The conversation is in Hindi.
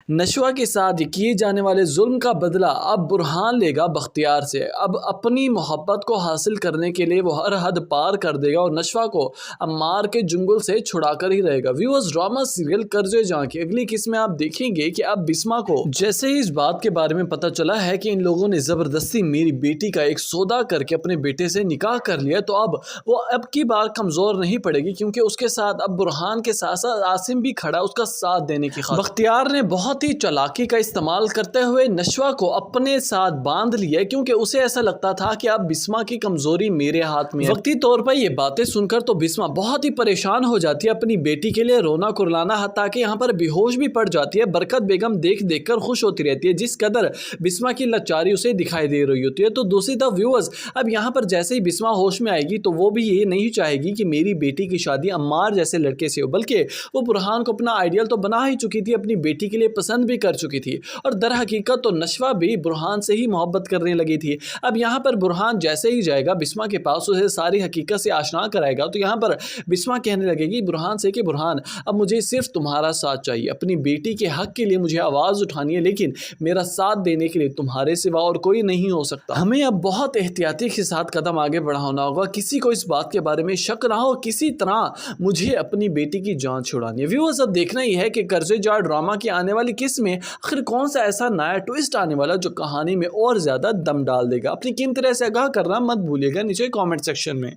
नशवा के साथ किए जाने वाले जुल्म का बदला अब बुरहान लेगा बख्तियार से। अब अपनी मोहब्बत को हासिल करने के लिए वो हर हद पार कर देगा और नशवा को अम्मार के जुंगल से छुड़ाकर ही रहेगा। व्यूअर्स, ड्रामा सीरियल कर्जे जहां की अगली किस्त में आप देखेंगे कि अब बिस्मा को जैसे ही इस बात के बारे में पता चला है कि इन लोगों ने जबरदस्ती मेरी बेटी का एक सौदा करके अपने बेटे से निकाह कर लिया, तो अब वो अब की बार कमजोर नहीं पड़ेगी, क्योंकि उसके साथ अब बुरहान के साथ साथ आसिम भी खड़ा उसका साथ देने की खातिर। बख्तियार ने बहुत ही चालाकी का इस्तेमाल करते हुए नशवा को अपने साथ बांध लिया, क्योंकि उसे ऐसा लगता था कि अब बिस्मा की कमजोरी मेरे हाथ में है। वक्ती तौर पर ये बातें सुनकर तो बिस्मा बहुत ही परेशान हो जाती है, अपनी बेटी के लिए रोना कुरलाना हत्ता कि यहाँ पर बेहोश भी पड़ जाती है। बरकत बेगम देख देखकर खुश होती रहती है, जिस कदर बिस्मा की लाचारी उसे दिखाई दे रही होती है। तो दूसरी तरफ व्यूअर्स, अब यहाँ पर जैसे ही बिस्मा होश में आएगी तो वो भी ये नहीं चाहेगी कि मेरी बेटी की शादी अम्मार जैसे लड़के से हो, बल्कि वो बुरहान को अपना आइडियल तो बना ही चुकी थी, अपनी बेटी के लिए पसंद भी कर चुकी थी, और दर हकीकत तो नशवा भी बुरहान से ही मोहब्बत करने लगी थी। अब यहाँ पर बुरहान जैसे ही जाएगा बिस्मा के पास, उसे सारी हकीकत से आशना कराएगा, तो यहाँ पर बिस्मा कहने लगेगी बुरहान से कि बुरहान, अब मुझे सिर्फ तुम्हारा साथ चाहिए, अपनी बेटी के हक के लिए मुझे आवाज़ उठानी है, लेकिन मेरा साथ देने के लिए तुम्हारे सिवा और कोई नहीं हो सकता। हमें अब बहुत एहतियाती के साथ कदम आगे बढ़ाना होगा, किसी को इस बात के बारे में शक ना हो, किसी तरह मुझे अपनी बेटी की जान छुड़ानी है। व्यूअर्स, अब देखना ही है कि कर्जे जार ड्रामा की आने वाली किस्त में आखिर कौन सा ऐसा नया ट्विस्ट आने वाला जो कहानी में और ज्यादा दम डाल देगा। अपनी कीमती राय से आगाह करना मत भूलिएगा नीचे कमेंट सेक्शन में।